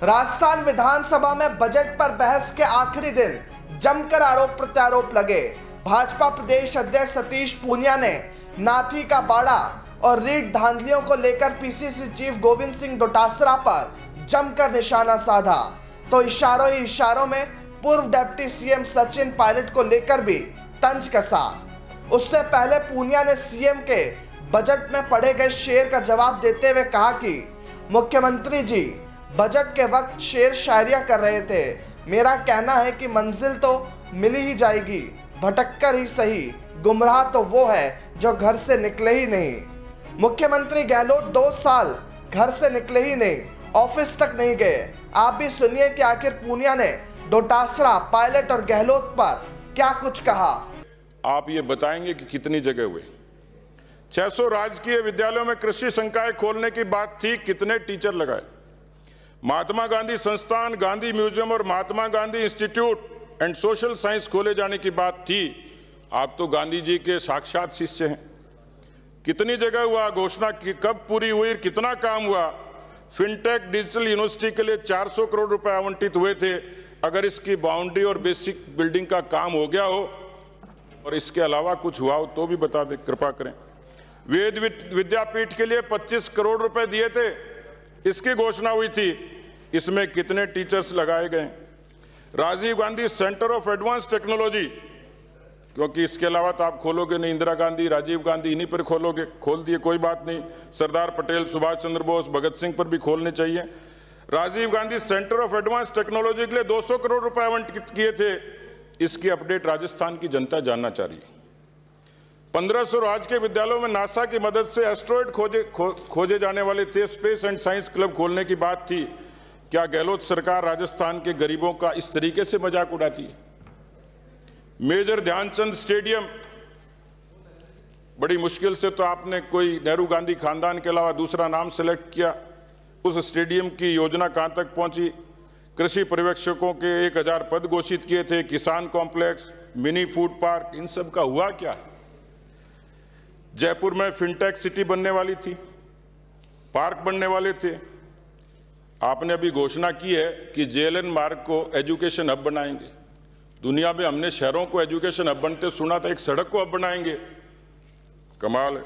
राजस्थान विधानसभा में बजट पर बहस के आखिरी दिन जमकर आरोप प्रत्यारोप लगे। भाजपा प्रदेश अध्यक्ष सतीश पूनिया ने नाथी का बाड़ा और रीट धांधलियों को लेकर पीसीसी चीफ गोविंद सिंह डोटासरा पर जमकर निशाना साधा, तो इशारों ही इशारों में पूर्व डिप्टी सीएम सचिन पायलट को लेकर भी तंज कसा। उससे पहले पूनिया ने सीएम के बजट में पढ़े गए शेर का जवाब देते हुए कहा कि मुख्यमंत्री जी बजट के वक्त शेर शायरिया कर रहे थे। मेरा कहना है कि मंजिल तो मिल ही जाएगी, भटककर ही सही, गुमराह तो वो है जो घर से निकले ही नहीं। मुख्यमंत्री गहलोत 2 साल घर से निकले ही नहीं, ऑफिस तक नहीं गए। आप भी सुनिए कि आखिर पूनिया ने डोटासरा, पायलट और गहलोत पर क्या कुछ कहा। आप ये बताएंगे कि कितनी जगह हुए? 600 राजकीय विद्यालयों में कृषि संकाय खोलने की बात थी, कितने टीचर लगाए? महात्मा गांधी संस्थान, गांधी म्यूजियम और Mahatma Gandhi institute and social science खोले जाने की बात थी। आप तो गांधी जी के साक्षात शिष्य हैं। कितनी जगह हुआ? घोषणा की कब पूरी हुई? कितना काम हुआ? फिनटेक डिजिटल यूनिवर्सिटी के लिए 400 करोड़ रुपए आवंटित हुए थे। अगर इसकी बाउंड्री और बेसिक बिल्डिंग का काम हो गया हो और इसके अलावा कुछ हुआ हो तो भी बता दें, कृपा करें। वेद विद्यापीठ के लिए 25 करोड़ रुपए दिए थे, इसकी घोषणा हुई थी। इसमें कितने टीचर्स लगाए गए? Rajiv Gandhi centre of advance technology, क्योंकि इसके अलावा तो आप खोलोगे नहीं। इंदिरा गांधी, राजीव गांधी, इन्हीं पर खोलोगे, खोल दिए, कोई बात नहीं। सरदार पटेल, सुभाष चंद्र बोस, भगत सिंह पर भी खोलने चाहिए। Rajiv Gandhi centre of advance technology के लिए 200 करोड़ रुपए आवंटित किए थे। इसकी अपडेट राजस्थान की जनता जानना चाह रही है। 1500 राजकीय विद्यालयों में नासा की मदद से एस्ट्रॉयड खोजे जाने वाले थे। स्पेस एंड साइंस क्लब खोलने की बात थी। क्या गहलोत सरकार राजस्थान के गरीबों का इस तरीके से मजाक उड़ाती है? मेजर ध्यानचंद स्टेडियम, बड़ी मुश्किल से तो आपने कोई नेहरू गांधी खानदान के अलावा दूसरा नाम सेलेक्ट किया। उस स्टेडियम की योजना कहां तक पहुंची? कृषि पर्यवेक्षकों के 1000 पद घोषित किए थे। किसान कॉम्प्लेक्स, मिनी फूड पार्क, इन सब का हुआ क्या? जयपुर में फिनटेक सिटी बनने वाली थी, पार्क बनने वाले थे। आपने अभी घोषणा की है कि जेएलएन मार्ग को एजुकेशन हब बनाएंगे। दुनिया में हमने शहरों को एजुकेशन हब बनते सुना था, एक सड़क को हब बनाएंगे। कमाल है।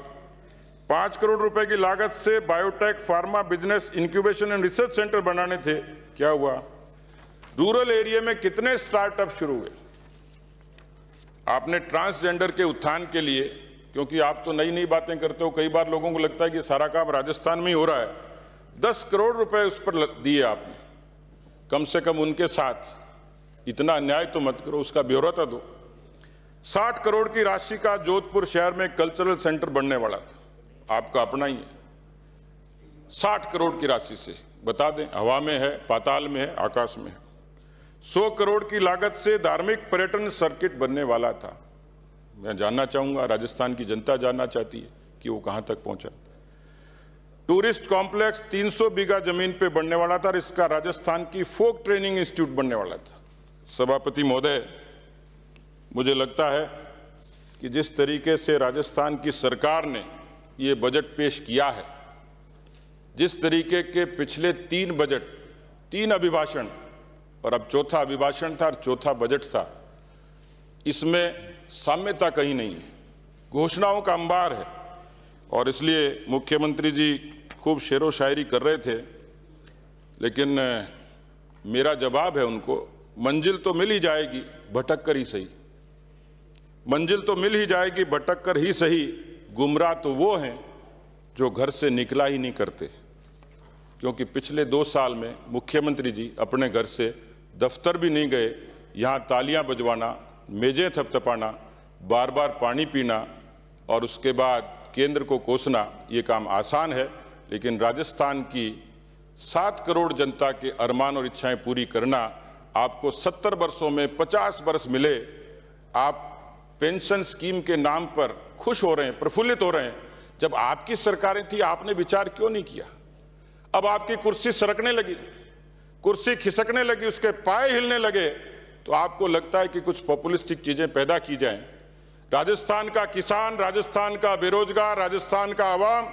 5 करोड़ रुपए की लागत से biotech, pharma, business incubation and research centre बनाने थे, क्या हुआ? रूरल एरिया में कितने स्टार्टअप शुरू हुए? आपने ट्रांसजेंडर के उत्थान के लिए, क्योंकि आप तो नई नई बातें करते हो, कई बार लोगों को लगता है कि सारा काम राजस्थान में ही हो रहा है, 10 करोड़ रुपए उस पर दिए आपने। कम से कम उनके साथ इतना अन्याय तो मत करो, उसका ब्यौरा तो दो। 60 करोड़ की राशि का जोधपुर शहर में कल्चरल सेंटर बनने वाला था, आपका अपना ही है। 60 करोड़ की राशि से, बता दें, हवा में है, पाताल में है, आकाश में है। 100 करोड़ की लागत से धार्मिक पर्यटन सर्किट बनने वाला था। मैं जानना चाहूंगा, राजस्थान की जनता जानना चाहती है कि वो कहां तक पहुंचा। टूरिस्ट कॉम्प्लेक्स 300 बीघा जमीन पे बनने वाला था और इसका राजस्थान की फोक ट्रेनिंग इंस्टीट्यूट बनने वाला था। सभापति महोदय, मुझे लगता है कि जिस तरीके से राजस्थान की सरकार ने ये बजट पेश किया है, जिस तरीके के पिछले 3 बजट, 3 अभिभाषण और अब चौथा अभिभाषण था और चौथा बजट था, इसमें साम्यता कहीं नहीं है। घोषणाओं का अंबार है। और इसलिए मुख्यमंत्री जी खूब शेरो शायरी कर रहे थे, लेकिन मेरा जवाब है उनको, मंजिल तो मिल ही जाएगी, भटक कर ही सही। मंजिल तो मिल ही जाएगी, भटक कर ही सही, गुमराह तो वो हैं जो घर से निकला ही नहीं करते। क्योंकि पिछले 2 साल में मुख्यमंत्री जी अपने घर से दफ्तर भी नहीं गए। यहाँ तालियां बजवाना, मेजें थपथपाना, बार बार पानी पीना और उसके बाद केंद्र को कोसना, ये काम आसान है। लेकिन राजस्थान की 7 करोड़ जनता के अरमान और इच्छाएं पूरी करना, आपको 70 वर्षों में 50 वर्ष मिले, आप पेंशन स्कीम के नाम पर खुश हो रहे हैं, प्रफुल्लित हो रहे हैं। जब आपकी सरकारें थी, आपने विचार क्यों नहीं किया? अब आपकी कुर्सी सरकने लगी, कुर्सी खिसकने लगी, उसके पाए हिलने लगे, तो आपको लगता है कि कुछ पॉपुलिस्टिक चीजें पैदा की जाएं। राजस्थान का किसान, राजस्थान का बेरोजगार, राजस्थान का आवाम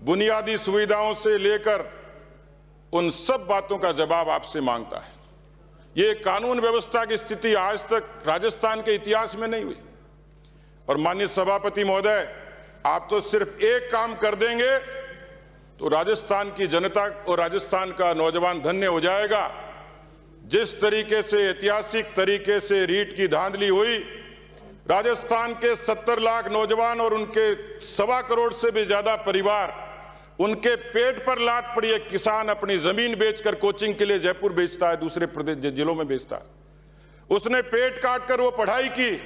बुनियादी सुविधाओं से लेकर उन सब बातों का जवाब आपसे मांगता है। ये कानून व्यवस्था की स्थिति आज तक राजस्थान के इतिहास में नहीं हुई। और माननीय सभापति महोदय, आप तो सिर्फ एक काम कर देंगे तो राजस्थान की जनता और राजस्थान का नौजवान धन्य हो जाएगा। जिस तरीके से ऐतिहासिक तरीके से रीट की धांधली हुई, राजस्थान के 70 लाख नौजवान और उनके 1.25 करोड़ से भी ज्यादा परिवार, उनके पेट पर लात पड़ी है। किसान अपनी जमीन बेचकर कोचिंग के लिए जयपुर बेचता है, दूसरे प्रदेश जिलों में बेचता है। उसने पेट काट कर वो पढ़ाई की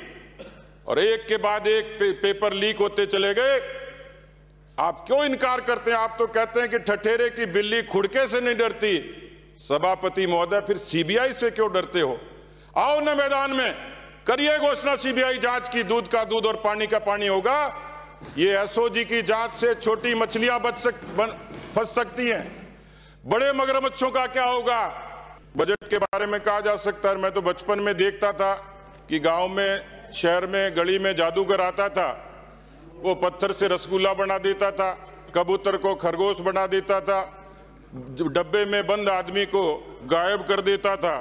और एक के बाद एक पेपर लीक होते चले गए। आप क्यों इनकार करते हैं? आप तो कहते हैं कि ठठेरे की बिल्ली खुड़के से नहीं डरती। सभापति महोदय, फिर सीबीआई से क्यों डरते हो? आओ न मैदान में, करिए घोषणा सीबीआई जांच की। दूध का दूध और पानी का पानी होगा। ये एसओजी की जांच से छोटी मछलियां फंस सकती हैं, बड़े मगरमच्छों का क्या होगा? बजट के बारे में कहा जा सकता है। मैं तो बचपन में देखता था कि गांव में, शहर में, गली में जादूगर आता था। वो पत्थर से रसगुल्ला बना देता था, कबूतर को खरगोश बना देता था, डब्बे में बंद आदमी को गायब कर देता था।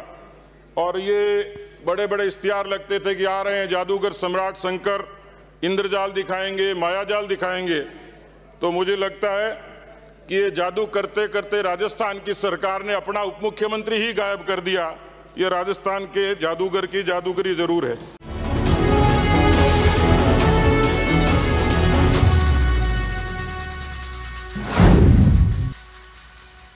और ये बड़े बड़े इश्तिहार लगते थे कि आ रहे हैं जादूगर सम्राट शंकर, इंद्रजाल दिखाएंगे, मायाजाल दिखाएंगे। तो मुझे लगता है कि ये जादू करते करते राजस्थान की सरकार ने अपना उप मुख्यमंत्री ही गायब कर दिया। ये राजस्थान के जादूगर की जादूगरी जरूर है।